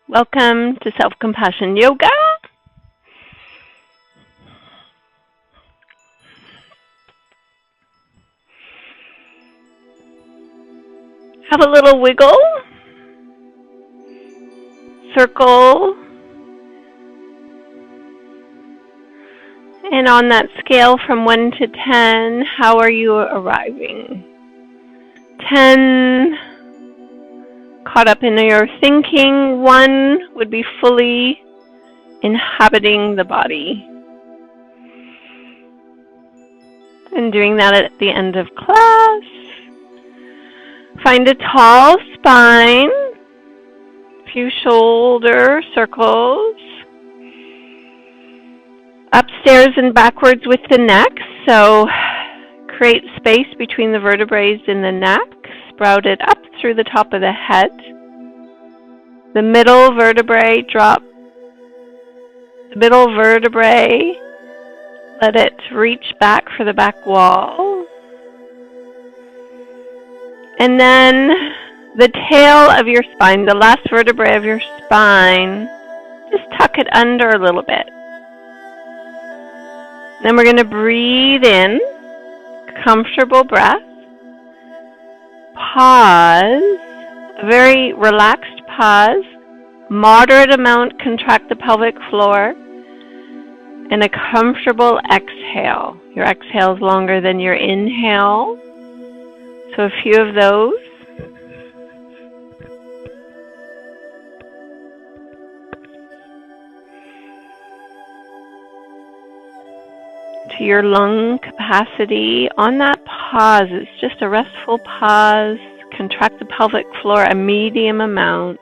Welcome to Self-Compassion Yoga. Have a little wiggle, circle, and on that scale from 1 to 10, how are you arriving? 10, caught up in your thinking. 1 would be fully inhabiting the body. And doing that at the end of class. Find a tall spine, a few shoulder circles, upstairs and backwards with the neck, so create space between the vertebrae in the neck, sprout it up through the top of the head. The middle vertebrae drop, the middle vertebrae, let it reach back for the back wall. And then the tail of your spine, the last vertebrae of your spine, just tuck it under a little bit. Then we're going to breathe in, comfortable breath. Pause, a very relaxed pause. Moderate amount, contract the pelvic floor. And a comfortable exhale. Your exhale is longer than your inhale. So a few of those. To your lung capacity. On that pause, it's just a restful pause. Contract the pelvic floor a medium amount.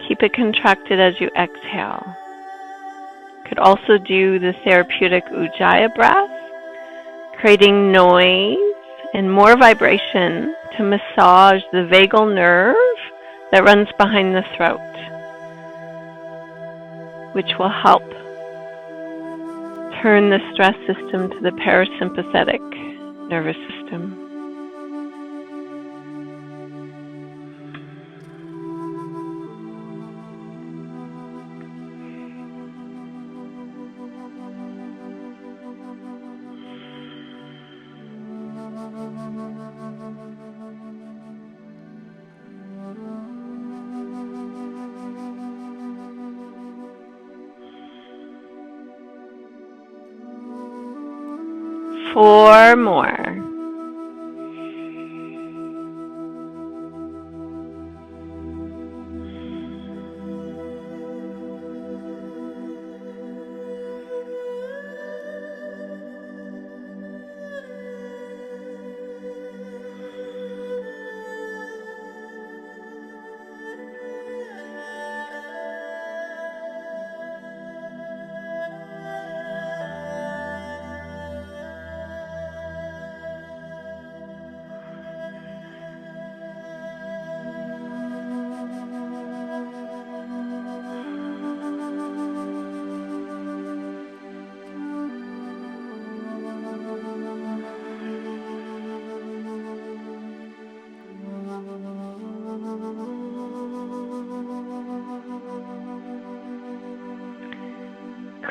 Keep it contracted as you exhale. Could also do the therapeutic Ujjayi breath, creating noise and more vibration to massage the vagal nerve that runs behind the throat, which will help turn the stress system to the parasympathetic nervous system. Four more.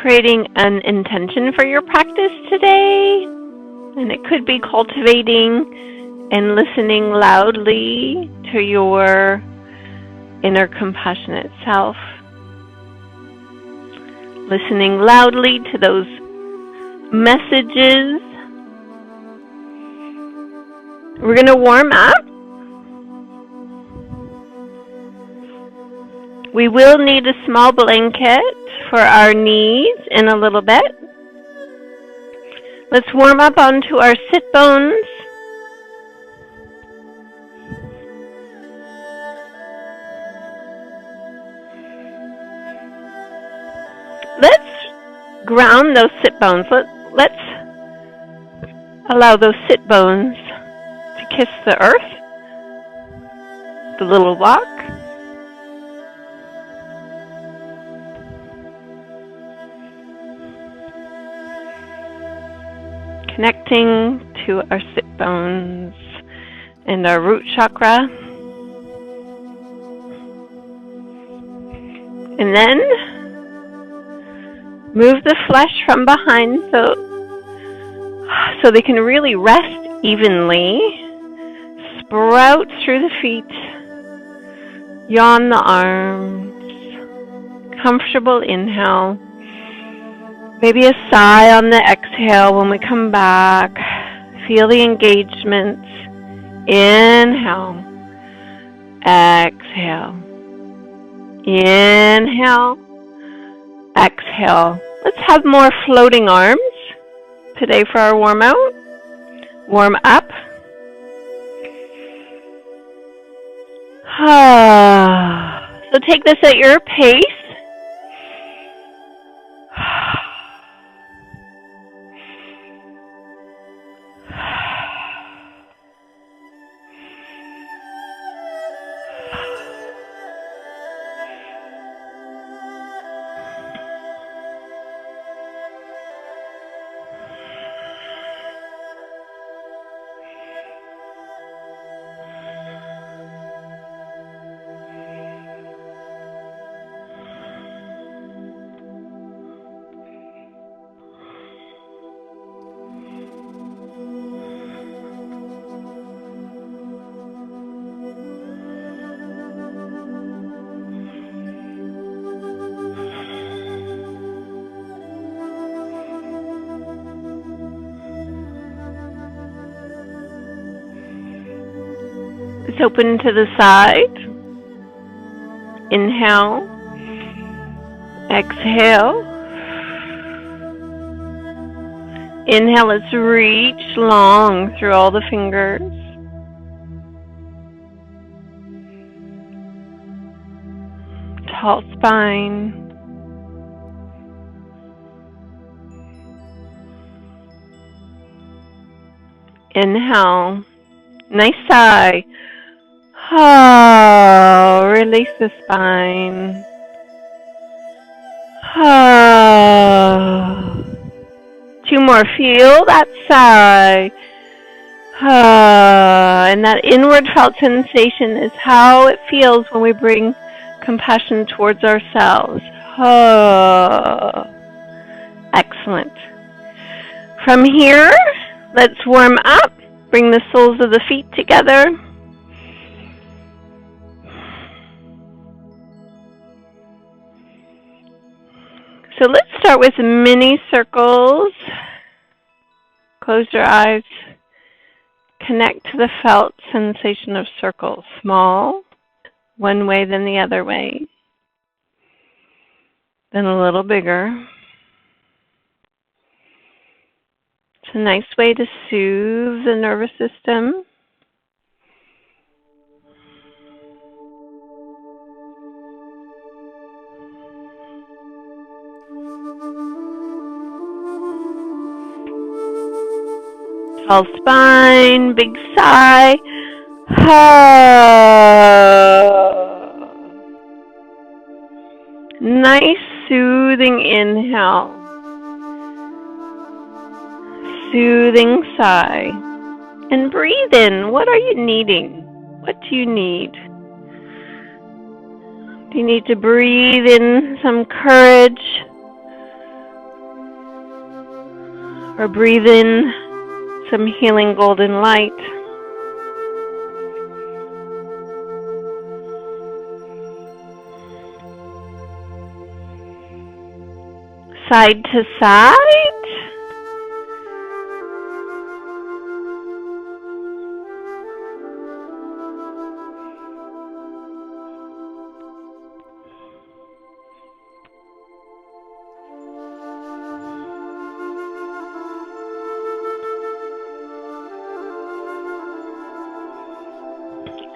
Creating an intention for your practice today, and it could be cultivating and listening loudly to your inner compassionate self. Listening loudly to those messages. We're going to warm up. We will need a small blanket for our knees in a little bit. Let's warm up onto our sit bones. Let's ground those sit bones. Let's allow those sit bones to kiss the earth. The little walk. Connecting to our sit bones and our root chakra. And then move the flesh from behind so they can really rest evenly. Sprout through the feet. Yawn the arms. Comfortable inhale. Maybe a sigh on the exhale when we come back. Feel the engagement. Inhale. Exhale. Inhale. Exhale. Let's have more floating arms today for our warm out. Warm up. So take this at your pace. Let's open to the side. Inhale. Exhale. Inhale, let's reach long through all the fingers. Tall spine. Inhale. Nice sigh. Oh, release the spine. Oh. Two more. Feel that sigh. Oh. And that inward felt sensation is how it feels when we bring compassion towards ourselves. Oh. Excellent. From here, let's warm up. Bring the soles of the feet together. So let's start with mini circles. Close your eyes. Connect to the felt sensation of circles. Small, one way, then the other way. Then a little bigger. It's a nice way to soothe the nervous system. Tall spine, big sigh. Nice soothing inhale. Soothing sigh. And breathe in. What are you needing? What do you need? Do you need to breathe in some courage? Or breathe in some healing golden light? Side to side.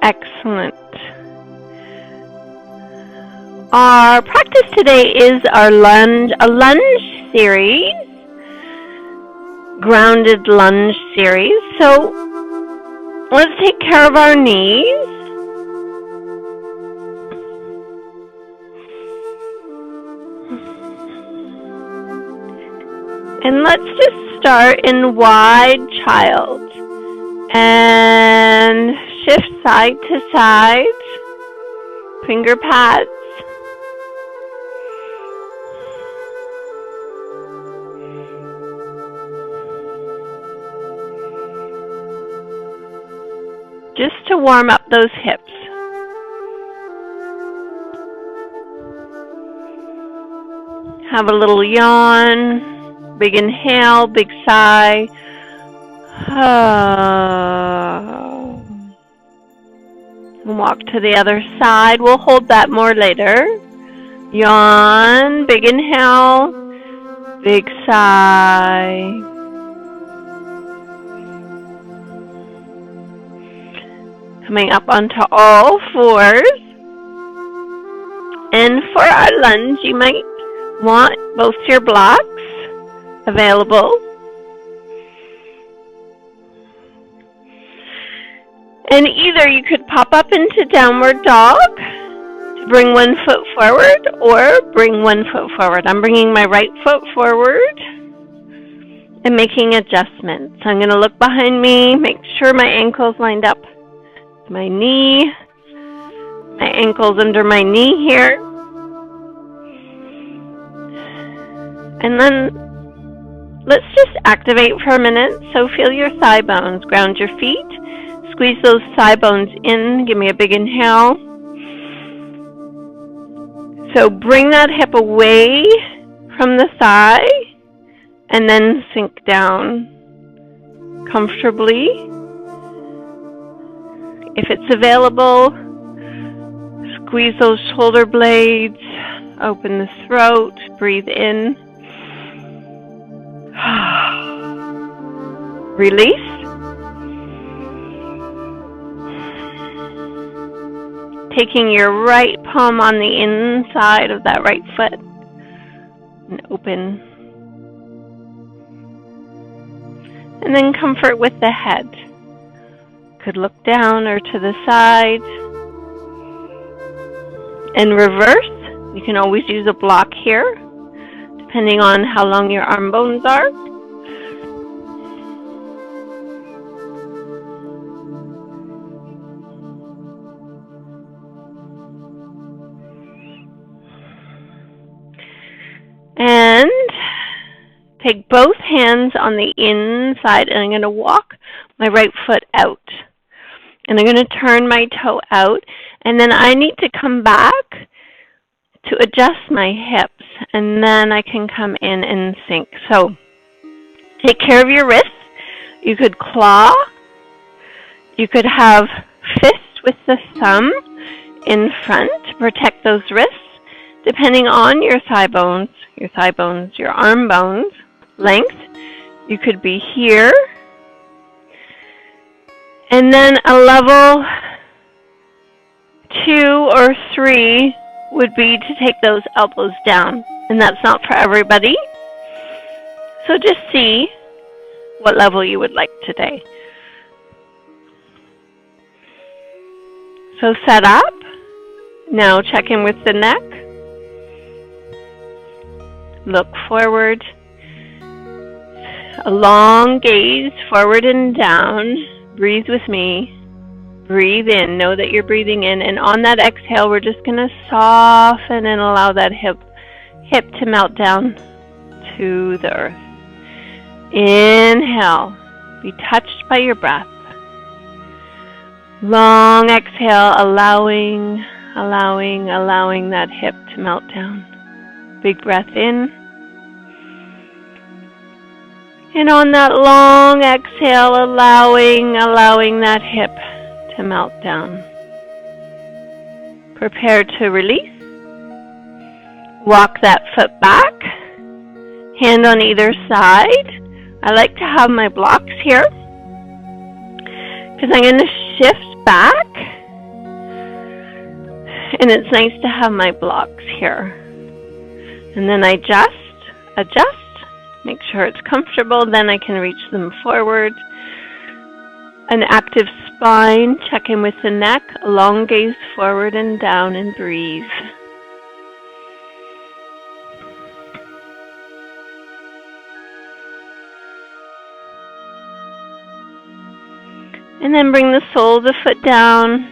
Excellent. Our practice today is a lunge series, grounded lunge series. So let's take care of our knees. And let's just start in wide child. And shift side to side, finger pads. to warm up those hips. Have a little yawn, big inhale, big sigh. Walk to the other side. We'll hold that more later. Yawn, big inhale, big sigh. Coming up onto all fours. And for our lunge, you might want both your blocks available. And either you could pop up into downward dog to bring one foot forward or bring one foot forward. I'm bringing my right foot forward and making adjustments. So I'm going to look behind me, make sure my ankle's lined up with my knee. My ankle's under my knee here. And then let's just activate for a minute. So feel your thigh bones. Ground your feet. Squeeze those thigh bones in. Give me a big inhale. So bring that hip away from the thigh and then sink down comfortably. If it's available, squeeze those shoulder blades. Open the throat. Breathe in. Release. Taking your right palm on the inside of that right foot and open. And then comfort with the head. Could look down or to the side. And reverse. You can always use a block here, depending on how long your arm bones are. And take both hands on the inside, and I'm going to walk my right foot out. And I'm going to turn my toe out, and then I need to come back to adjust my hips, and then I can come in and sink. So take care of your wrists. You could claw. You could have fist with the thumb in front to protect those wrists, depending on your thigh bones, your arm bones length. You could be here. And then a level 2 or 3 would be to take those elbows down. And that's not for everybody. So just see what level you would like today. So set up. Now check in with the neck. Look forward. A long gaze forward and down. Breathe with me. Breathe in. Know that you're breathing in. And on that exhale, we're just going to soften and allow that hip to melt down to the earth. Inhale. Be touched by your breath. Long exhale, allowing that hip to melt down. Big breath in. And on that long exhale, allowing that hip to melt down. Prepare to release. Walk that foot back. Hand on either side. I like to have my blocks here because I'm going to shift back. And it's nice to have my blocks here. And then I adjust, make sure it's comfortable, then I can reach them forward. An active spine, check in with the neck, a long gaze forward and down and breathe. And then bring the sole of the foot down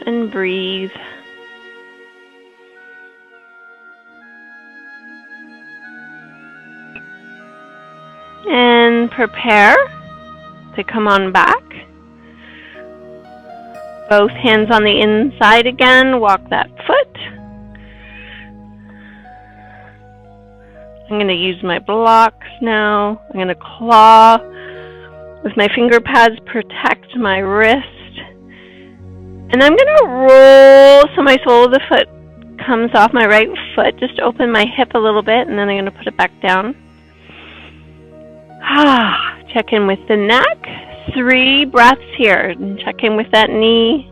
and breathe. And prepare to come on back. Both hands on the inside again. Walk that foot. I'm going to use my blocks now. I'm going to claw with my finger pads, protect my wrist. And I'm going to roll so my sole of the foot comes off my right foot. Just open my hip a little bit, and then I'm going to put it back down. Check in with the neck. 3 breaths here. And check in with that knee.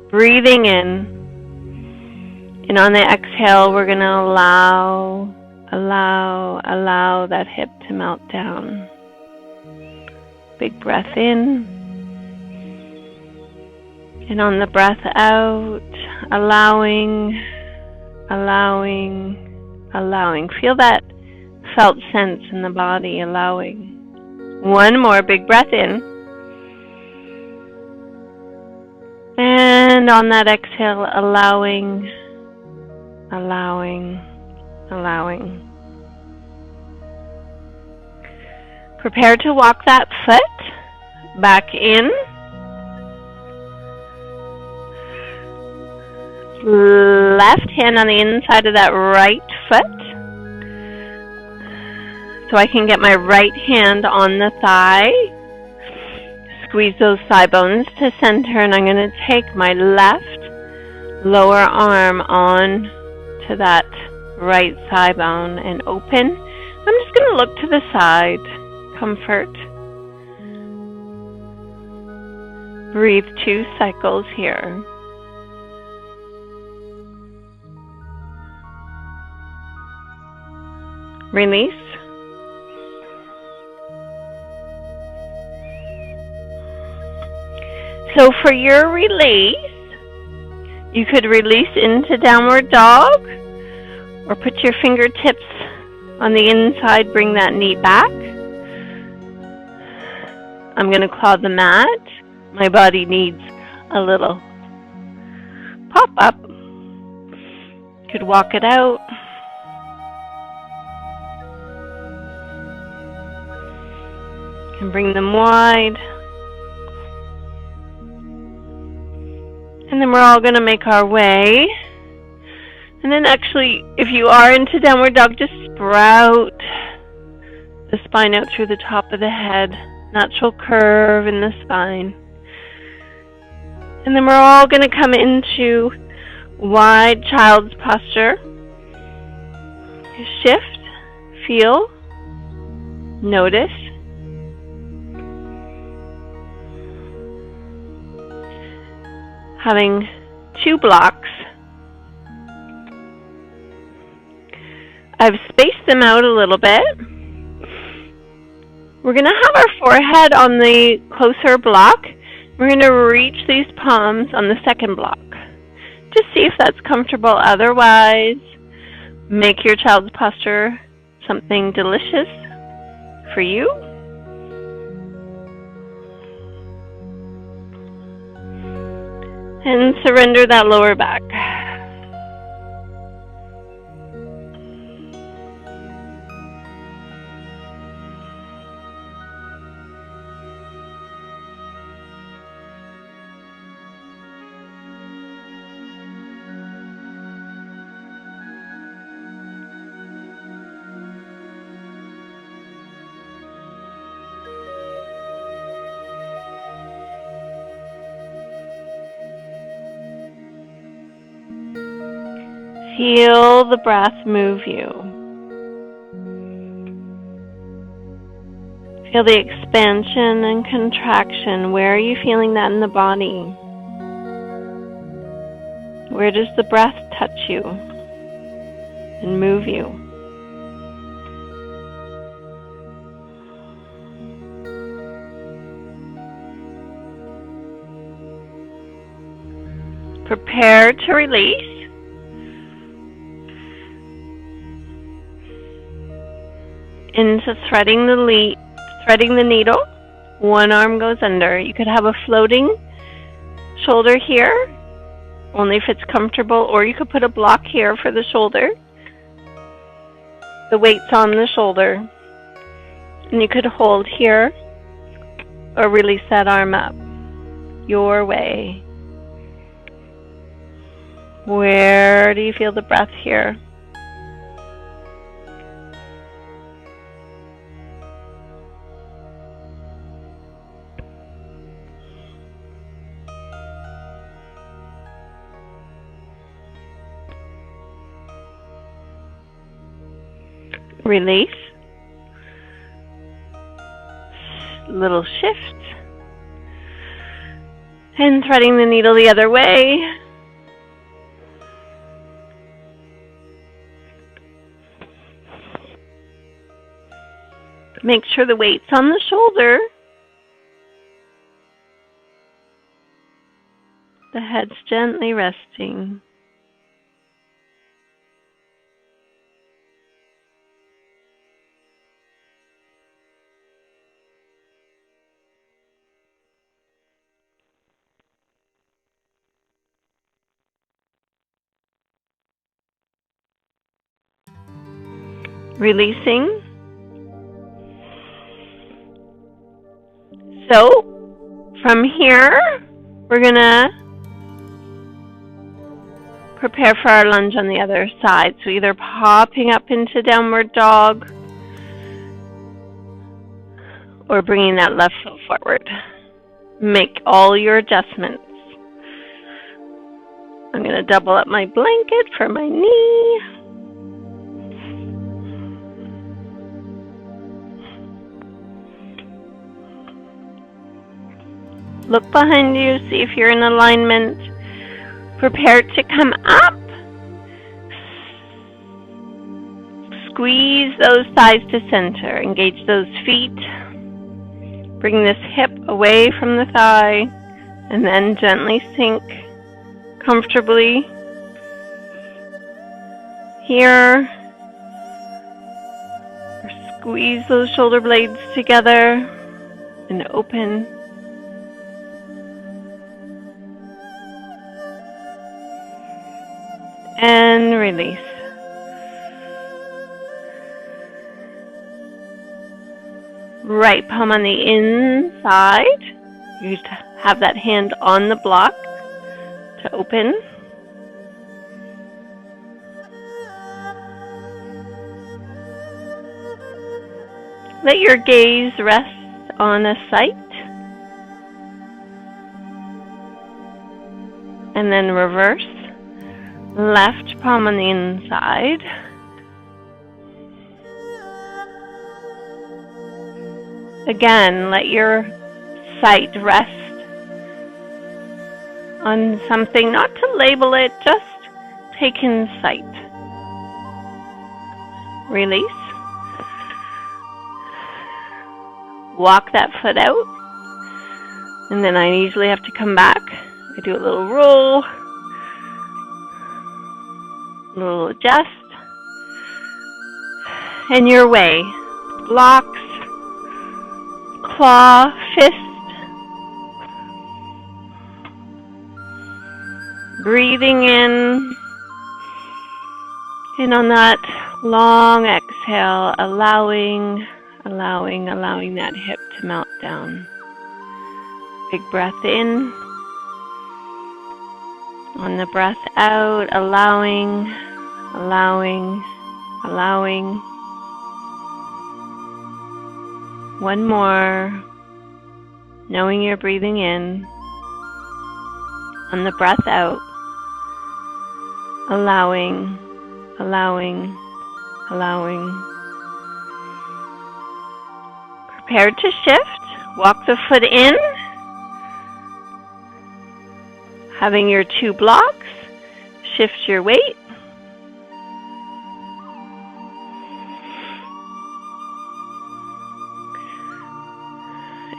Breathing in. And on the exhale, we're going to allow that hip to melt down. Big breath in. And on the breath out, allowing. Feel that felt sense in the body, allowing. One more big breath in. And on that exhale, allowing. Prepare to walk that foot back in. Left hand on the inside of that right foot. So I can get my right hand on the thigh. Squeeze those thigh bones to center, and I'm going to take my left lower arm on to that right thigh bone and open. I'm just going to look to the side. Comfort. Breathe 2 cycles here. Release. So for your release, you could release into downward dog, or put your fingertips on the inside, bring that knee back. I'm going to claw the mat. My body needs a little pop up. Could walk it out. And bring them wide. And then we're all going to make our way. And then actually, if you are into downward dog, just sprout the spine out through the top of the head. Natural curve in the spine. And then we're all going to come into wide child's posture. Shift, feel, notice. Having 2 blocks. I've spaced them out a little bit. We're going to have our forehead on the closer block. We're going to reach these palms on the second block. Just see if that's comfortable. Otherwise, make your child's posture something delicious for you. And surrender that lower back. Feel the breath move you. Feel the expansion and contraction. Where are you feeling that in the body? Where does the breath touch you and move you? Prepare to release. Into threading the needle. One arm goes under. You could have a floating shoulder here, only if it's comfortable, or you could put a block here for the shoulder. The weight's on the shoulder. And you could hold here or release that arm up. Your way. Where do you feel the breath here? Release. Little shift. And threading the needle the other way. Make sure the weight's on the shoulder. The head's gently resting. Releasing. So, from here, we're going to prepare for our lunge on the other side. So either popping up into downward dog or bringing that left foot forward. Make all your adjustments. I'm going to double up my blanket for my knee. Look behind you, see if you're in alignment. Prepare to come up. Squeeze those thighs to center. Engage those feet. Bring this hip away from the thigh and then gently sink comfortably here. Squeeze those shoulder blades together and open. And release. Right palm on the inside. You have that hand on the block to open. Let your gaze rest on a sight. And then reverse. Left palm on the inside. Again, let your sight rest on something, not to label it, just take in sight. Release. Walk that foot out. And then I usually have to come back. I do a little roll. A little adjust. And your way. Blocks. Claw. Fist. Breathing in. And on that long exhale, allowing that hip to melt down. Big breath in. On the breath out, allowing. One more. Knowing you're breathing in. On the breath out, allowing. Prepare to shift. Walk the foot in. Having your 2 blocks. Shift your weight.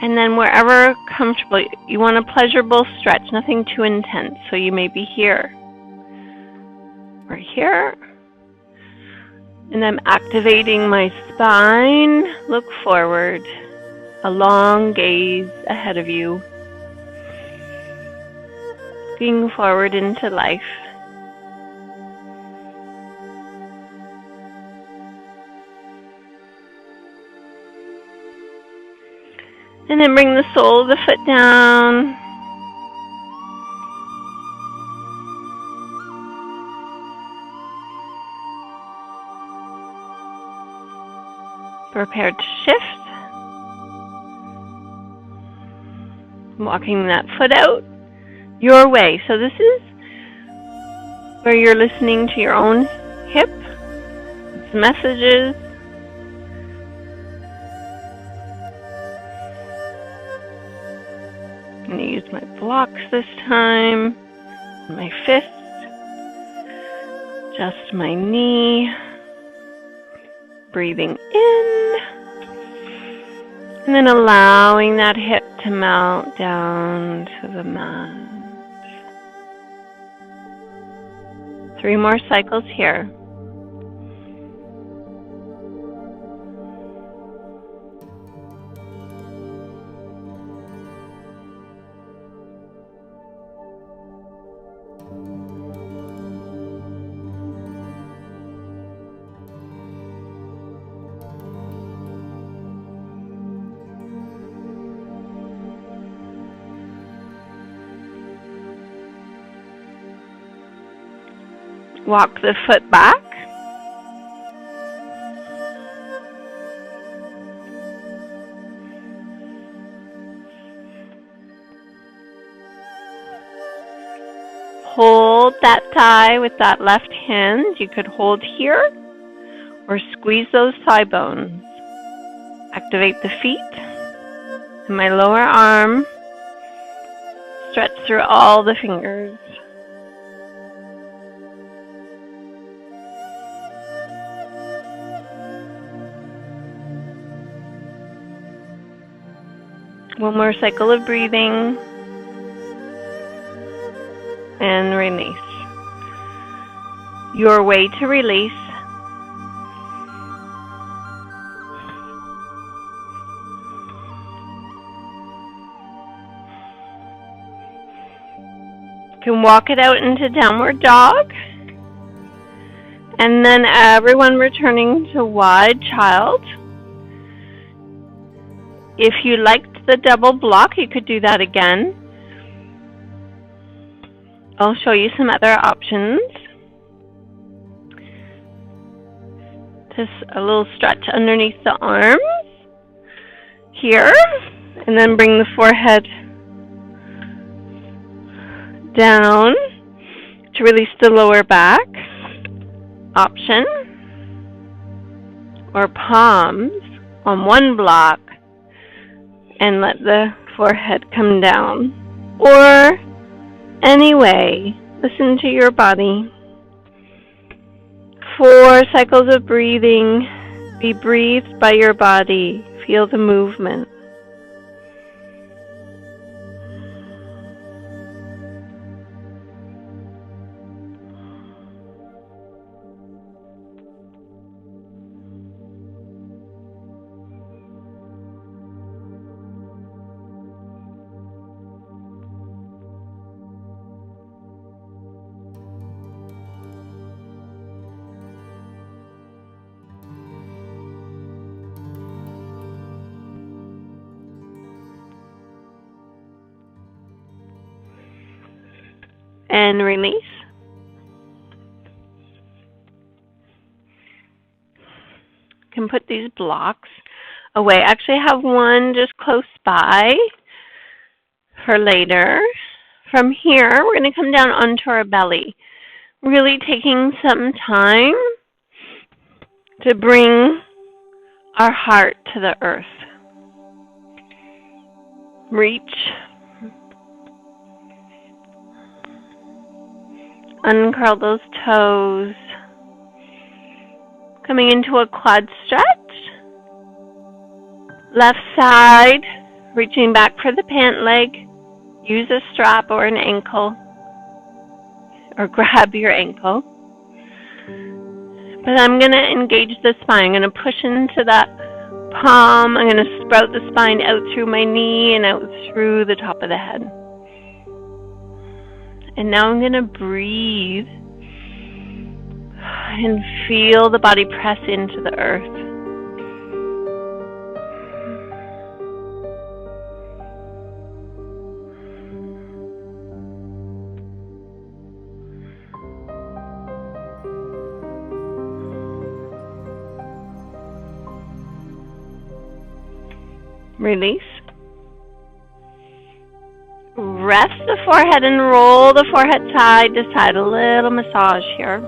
And then wherever comfortable, you want a pleasurable stretch, nothing too intense. So you may be here or here. And I'm activating my spine. Look forward. A long gaze ahead of you. Looking forward into life. And then bring the sole of the foot down. Prepare to shift. Walking that foot out your way. So this is where you're listening to your own hip, its messages. I'm going to use my blocks this time, my fist, just my knee, breathing in, and then allowing that hip to melt down to the mat. 3 more cycles here. Walk the foot back. Hold that thigh with that left hand. You could hold here or squeeze those thigh bones. Activate the feet. And my lower arm. Stretch through all the fingers. One more cycle of breathing. And release. Your way to release. You can walk it out into downward dog. And then everyone returning to wide child. If you liked the double block, you could do that again. I'll show you some other options. Just a little stretch underneath the arms here, and then bring the forehead down to release the lower back option, or palms on one block and let the forehead come down. Or anyway, listen to your body. 4 cycles of breathing. Be breathed by your body. Feel the movement. And release. You can put these blocks away. Actually, I have one just close by for later. From here, we're going to come down onto our belly. Really taking some time to bring our heart to the earth. Reach. Uncurl those toes. Coming into a quad stretch. Left side, reaching back for the pant leg. Use a strap or an ankle. Or grab your ankle. But I'm going to engage the spine. I'm going to push into that palm. I'm going to sprout the spine out through my knee and out through the top of the head. And now I'm going to breathe and feel the body press into the earth. Release. Rest the forehead and roll the forehead side to side. A little massage here.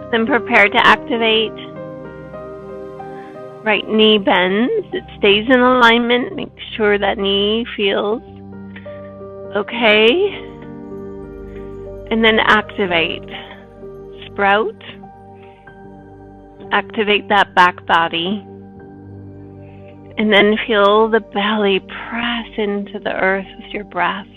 Then prepare to activate. Right knee bends. It stays in alignment. Make sure that knee feels okay. And then activate. Sprout. Activate that back body. And then feel the belly press into the earth with your breath.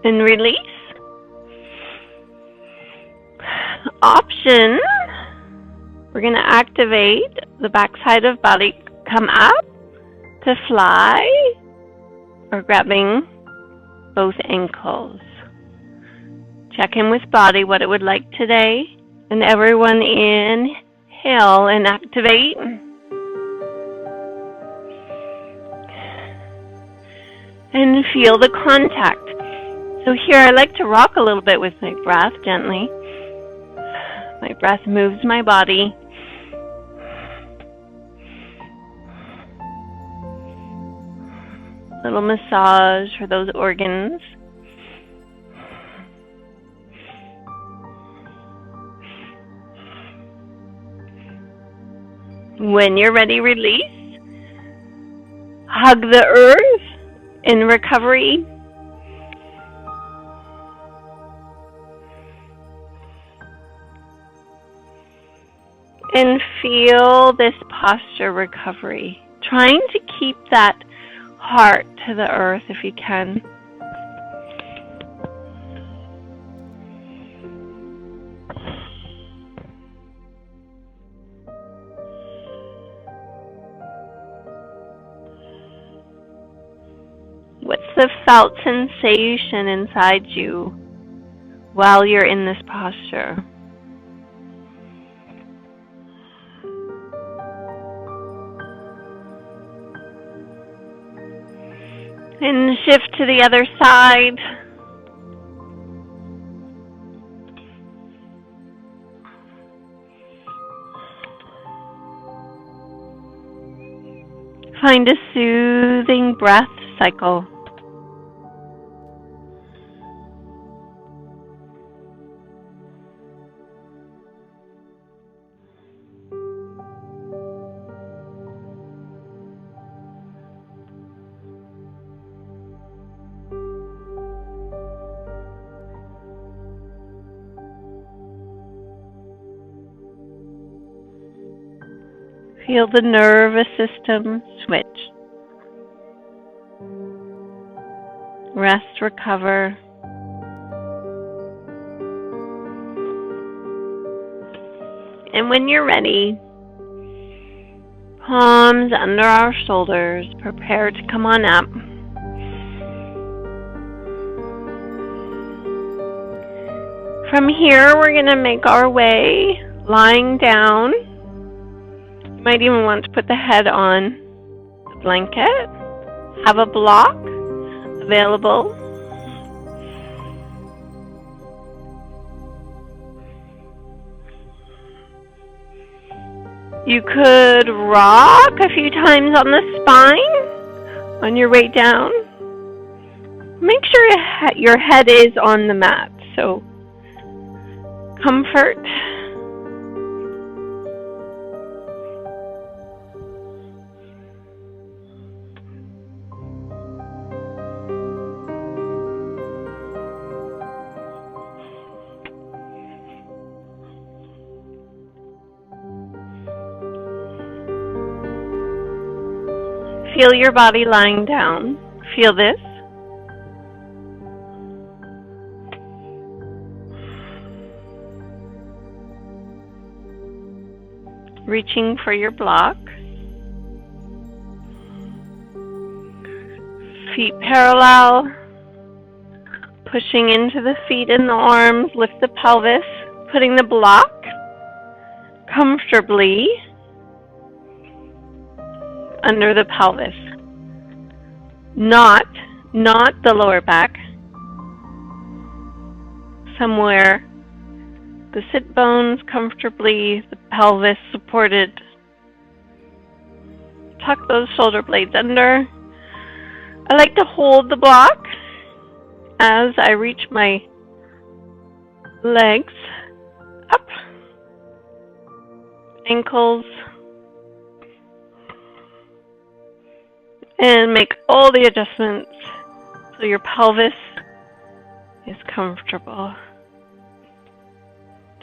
And release. Option. We're going to activate the back side of body. Come up to fly or grabbing both ankles. Check in with body what it would like today. And everyone inhale and activate. And feel the contact. So here I like to rock a little bit with my breath gently. My breath moves my body. Little massage for those organs. When you're ready, release. Hug the earth in recovery. And feel this posture recovery. Trying to keep that heart to the earth if you can. What's the felt sensation inside you while you're in this posture? And shift to the other side. Find a soothing breath cycle. Feel the nervous system switch. Rest, recover. And when you're ready, palms under our shoulders, prepare to come on up. From here, we're going to make our way lying down. You might even want to put the head on the blanket. Have a block available. You could rock a few times on the spine on your way down. Make sure your head is on the mat, so comfort. Feel your body lying down. Feel this. reaching for your block. Feet parallel, pushing into the feet and the arms, lift the pelvis, putting the block comfortably under the pelvis, not the lower back, somewhere the sit bones comfortably, the pelvis supported. Tuck those shoulder blades under. I like to hold the block as I reach my legs up, ankles, and make all the adjustments so your pelvis is comfortable.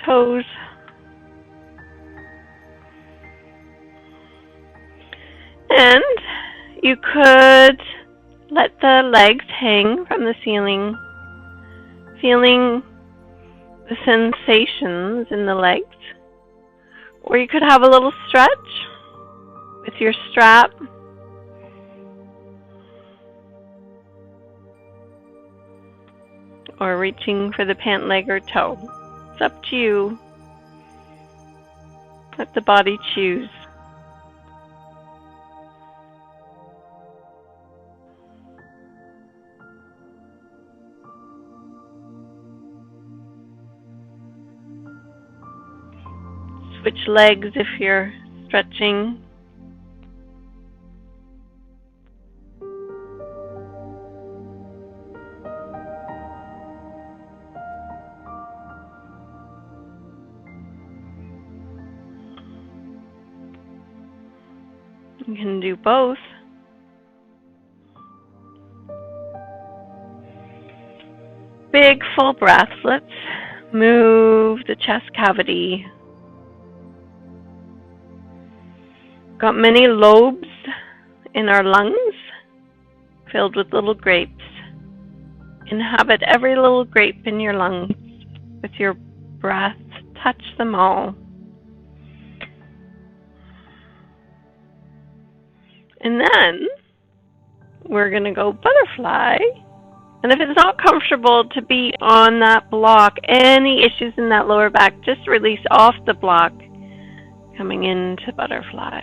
Toes. And you could let the legs hang from the ceiling, feeling the sensations in the legs. Or you could have a little stretch with your strap. Or reaching for the pant leg or toe. It's up to you. Let the body choose. Switch legs if you're stretching. You can do both. Big full breaths. Let's move the chest cavity. Got many lobes in our lungs filled with little grapes. Inhabit every little grape in your lungs with your breath. Touch them all. And then we're going to go butterfly. And if it's not comfortable to be on that block, any issues in that lower back, just release off the block, coming into butterfly.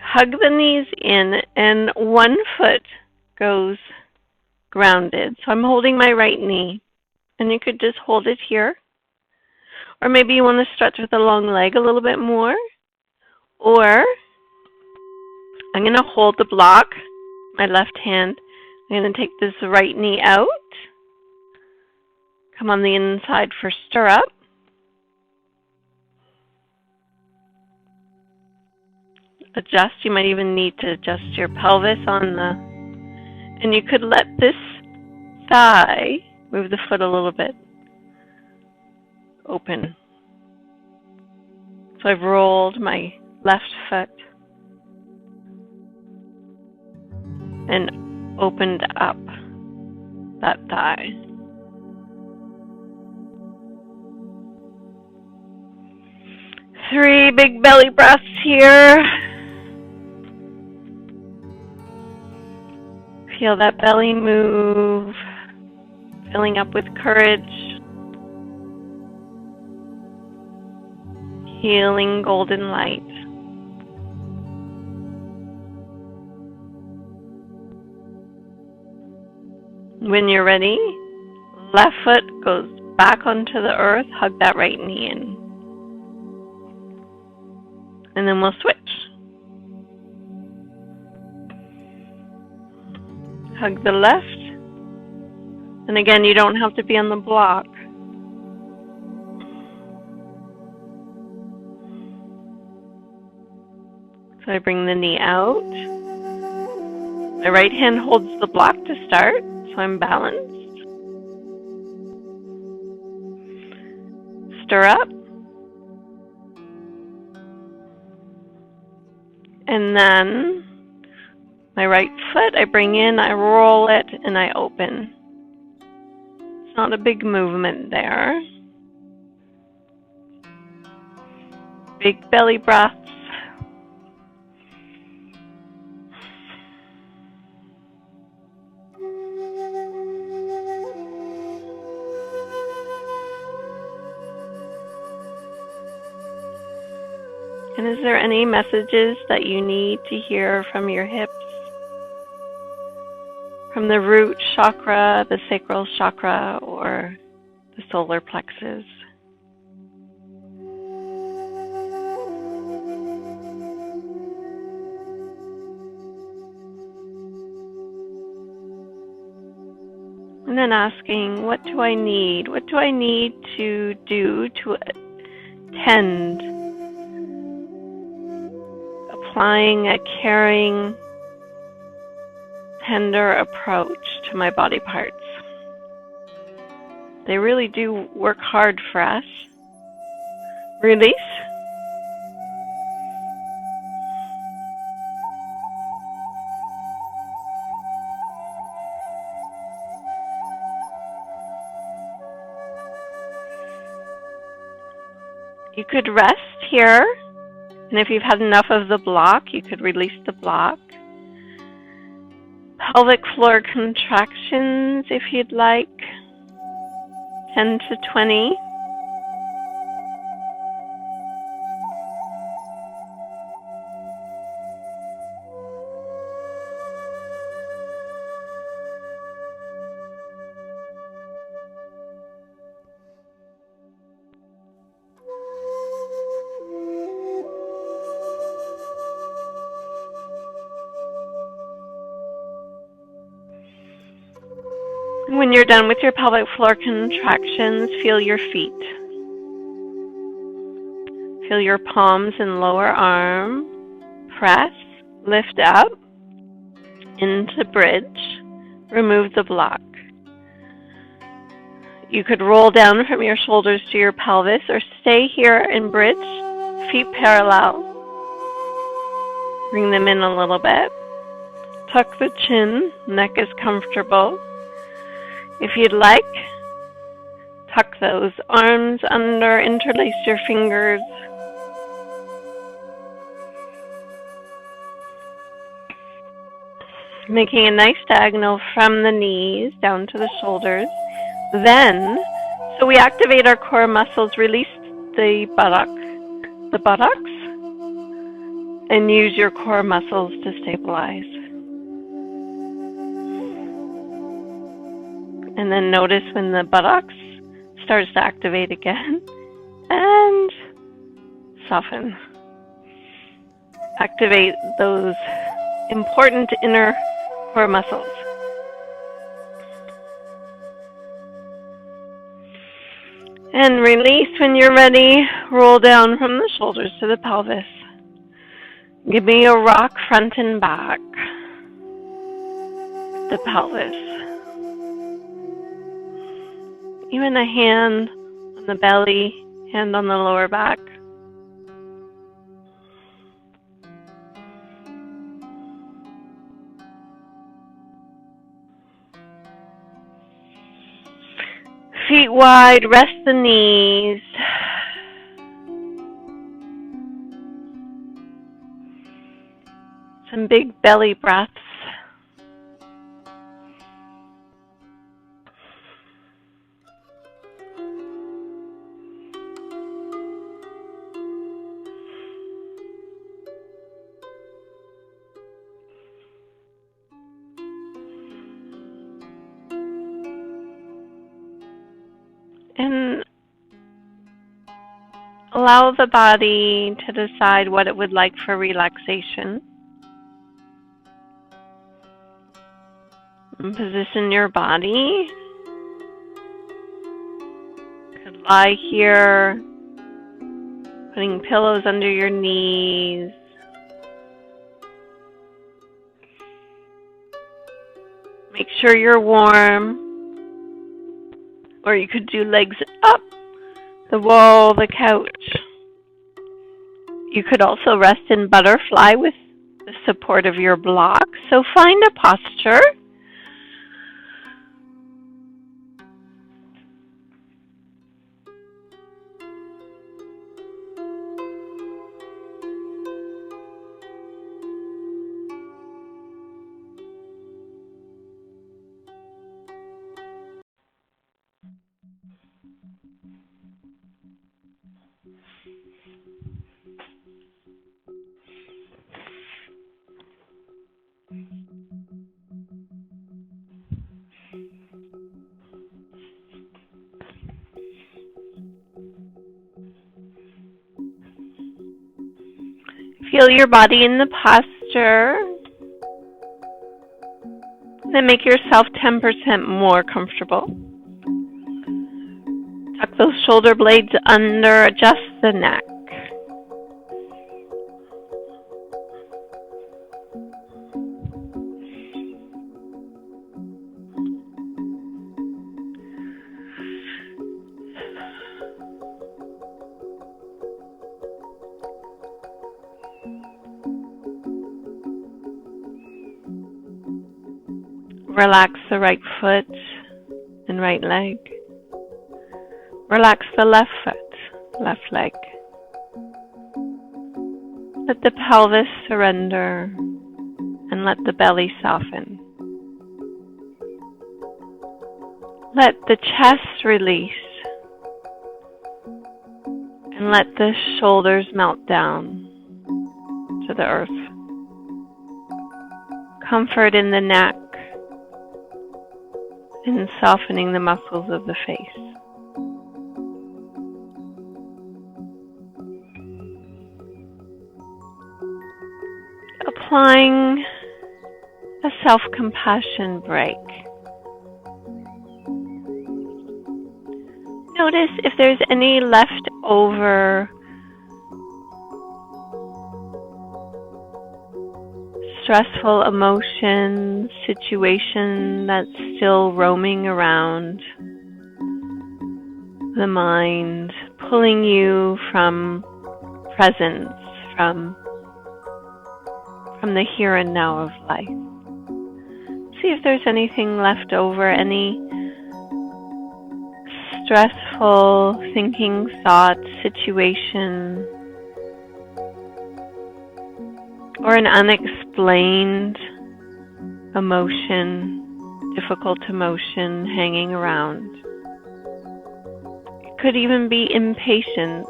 Hug the knees in, and one foot goes grounded. So I'm holding my right knee, and you could just hold it here. Or maybe you want to stretch with the long leg a little bit more. Or I'm going to hold the block, my left hand. I'm going to take this right knee out. Come on the inside for stirrup. Adjust. You might even need to adjust your pelvis on the, and you could let this thigh move the foot a little bit open. So I've rolled my left foot and opened up that thigh. Three big belly breaths here. Feel that belly move, filling up with courage, healing golden light. When you're ready, left foot goes back onto the earth, hug that right knee in. And then we'll switch. Hug the left. And again, you don't have to be on the block. So I bring the knee out. My right hand holds the block to start, so I'm balanced. stirrup. And then my right foot, I bring in, I roll it, and I open. It's not a big movement there. Big belly breaths. And is there any messages that you need to hear from your hips? From the root chakra, the sacral chakra, or the solar plexus? And then asking, what do I need? What do I need to do to attend? Applying a caring, tender approach to my body parts. They really do work hard for us. Release. You could rest here, and if you've had enough of the block, you could release the block. Pelvic floor contractions, if you'd like, 10 to 20. When you're done with your pelvic floor contractions, feel your feet. Feel your palms and lower arm. Press, lift up into bridge. Remove the block. You could roll down from your shoulders to your pelvis or stay here in bridge, feet parallel. Bring them in a little bit. Tuck the chin, neck is comfortable. If you'd like, tuck those arms under, interlace your fingers. Making a nice diagonal from the knees down to the shoulders. Then, so we activate our core muscles, release the buttocks, and use your core muscles to stabilize. And then notice when the buttocks starts to activate again, and soften. Activate those important inner core muscles. And release when you're ready. Roll down from the shoulders to the pelvis. Give me a rock front and back. The pelvis. Even a hand on the belly, hand on the lower back. Feet wide, rest the knees. Some big belly breaths. And allow the body to decide what it would like for relaxation. And position your body. You could lie here, putting pillows under your knees. Make sure you're warm. Or you could do legs up, the wall, the couch. You could also rest in butterfly with the support of your block. So find a posture. Feel your body in the posture. Then make yourself 10% more comfortable. Tuck those shoulder blades under, adjust the neck. Relax the right foot and right leg. Relax the left foot, left leg. Let the pelvis surrender and let the belly soften. Let the chest release and let the shoulders melt down to the earth. Comfort in the neck and softening the muscles of the face. Applying a self-compassion break. Notice if there's any leftover stressful emotion, situation that's still roaming around the mind, pulling you from presence, from the here and now of life. See if there's anything left over, any stressful thinking, thought, situation, or an unexplained emotion, difficult emotion hanging around. It could even be impatience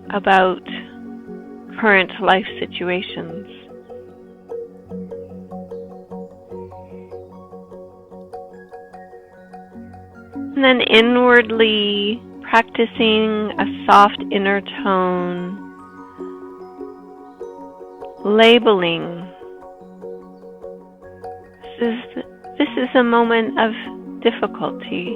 about current life situations. And then inwardly practicing a soft inner tone, labeling. This is a moment of difficulty.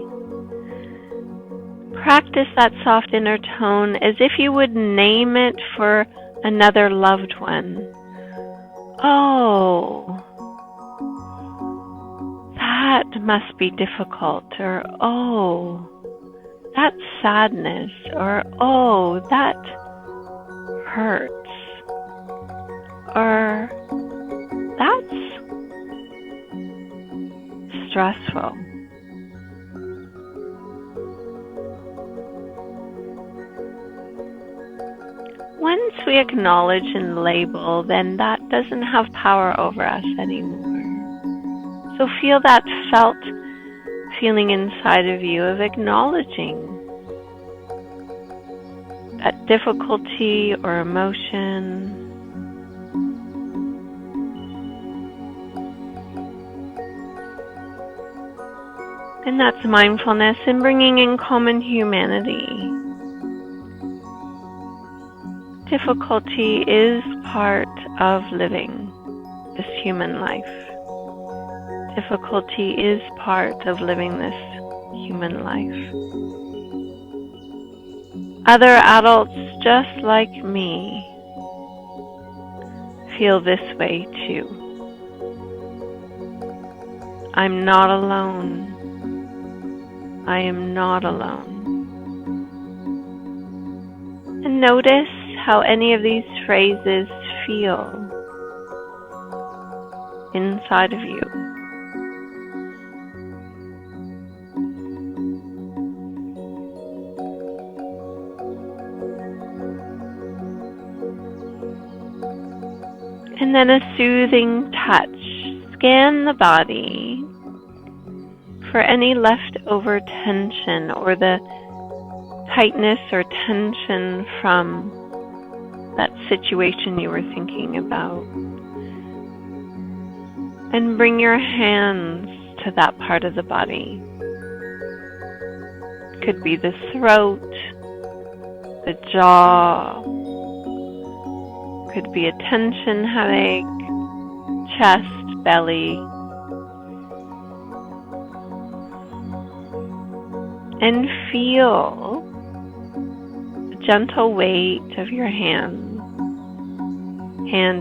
Practice that soft inner tone as if you would name it for another loved one. Oh, that must be difficult, or oh, that's sadness, or oh, that hurts, or that's stressful. Once we acknowledge and label, then that doesn't have power over us anymore. So feel that felt feeling inside of you of acknowledging that difficulty or emotion. And that's mindfulness and bringing in common humanity. Difficulty is part of living this human life. Difficulty is part of living this human life. Other adults just like me feel this way too. I'm not alone. I am not alone. And notice how any of these phrases feel inside of you. And then a soothing touch. Scan the body for any leftover tension or the tightness or tension from that situation you were thinking about. And bring your hands to that part of the body. Could be the throat, the jaw, could be a tension headache, chest, belly. And feel the gentle weight of your hand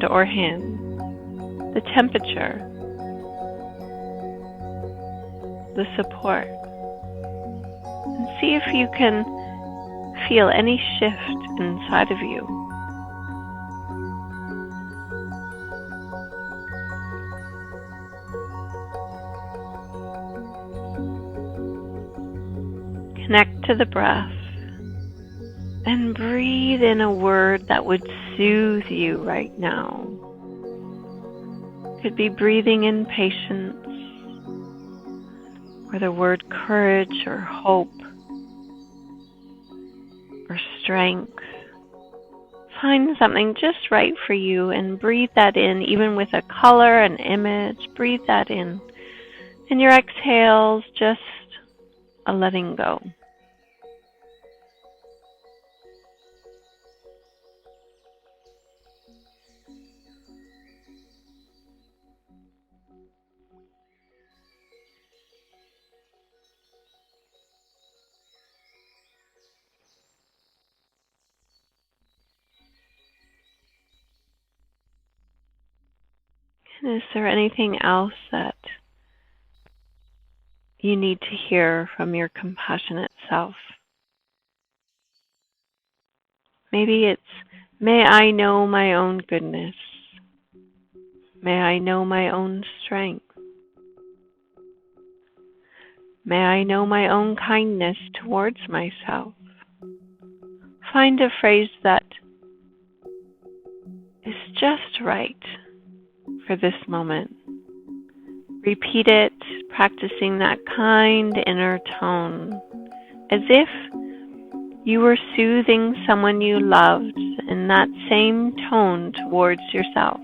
or hands, the temperature, the support. And see if you can feel any shift inside of you. Connect to the breath and breathe in a word that would soothe you right now. Could be breathing in patience, or the word courage or hope or strength. Find something just right for you and breathe that in, even with a color, an image. Breathe that in. And your exhales, just a letting go. And is there anything else that you need to hear from your compassionate self? Maybe it's, may I know my own goodness. May I know my own strength. May I know my own kindness towards myself. Find a phrase that is just right for this moment. Repeat it, practicing that kind inner tone, as if you were soothing someone you loved in that same tone towards yourself.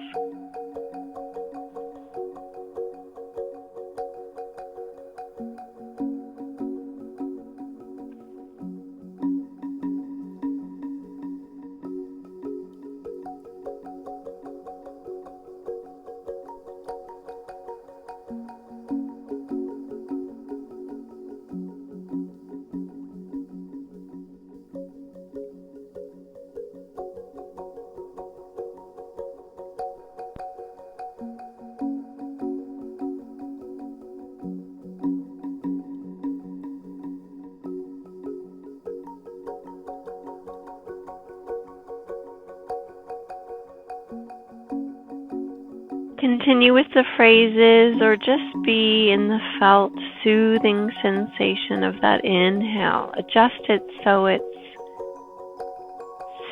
Continue with the phrases or just be in the felt soothing sensation of that inhale. Adjust it so it's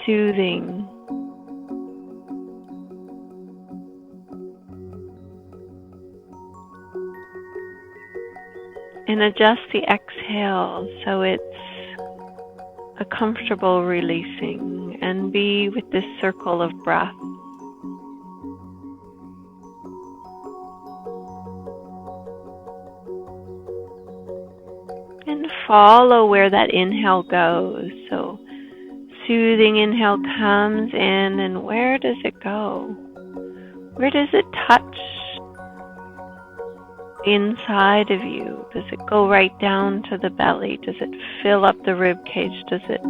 soothing. And adjust the exhale so it's a comfortable releasing, and be with this circle of breath. And follow where that inhale goes. So soothing inhale comes in, and where does it go? Where does it touch the inside of you? Does it go right down to the belly? Does it fill up the rib cage? Does it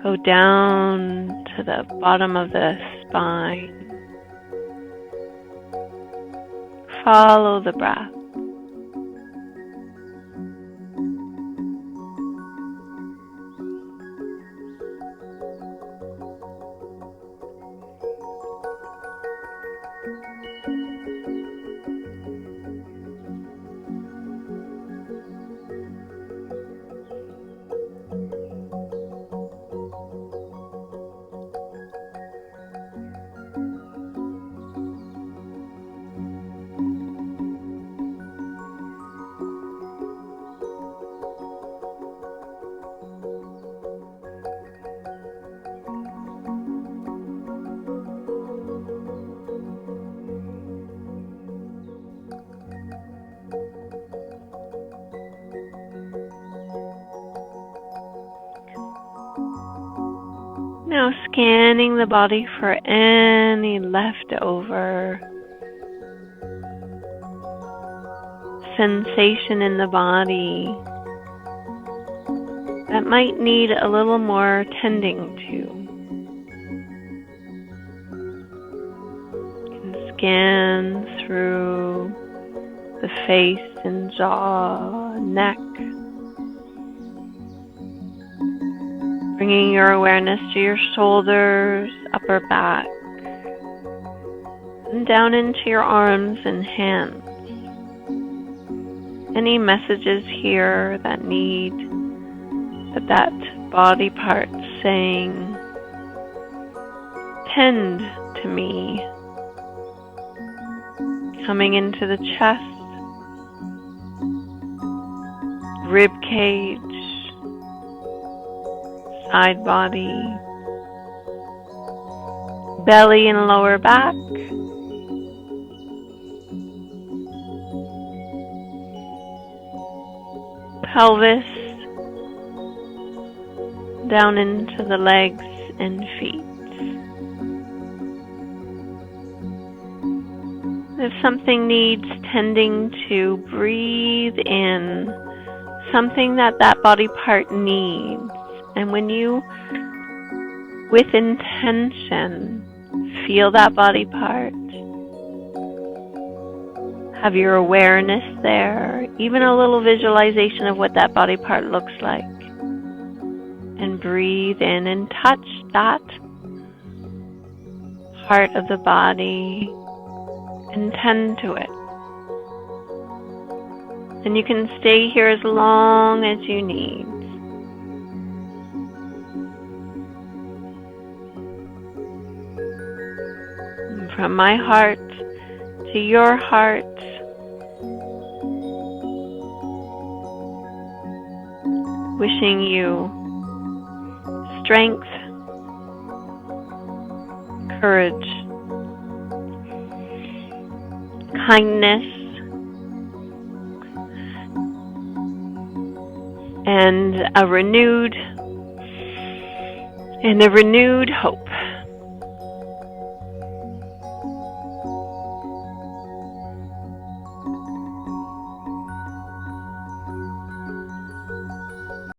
go down to the bottom of the spine? Follow the breath. scanning the body for any leftover sensation in the body that might need a little more tending to. Scan through the face and jaw, neck, bringing your awareness to your shoulders, upper back, and down into your arms and hands. Any messages here that need that body part saying, tend to me, coming into the chest, rib cage, side body, belly and lower back, pelvis, down into the legs and feet. If something needs tending to, breathe in something that body part needs. And when you, with intention, feel that body part, have your awareness there, even a little visualization of what that body part looks like. And breathe in and touch that part of the body and tend to it. And you can stay here as long as you need. And from my heart to your heart, wishing you strength, courage, kindness, and a renewed hope.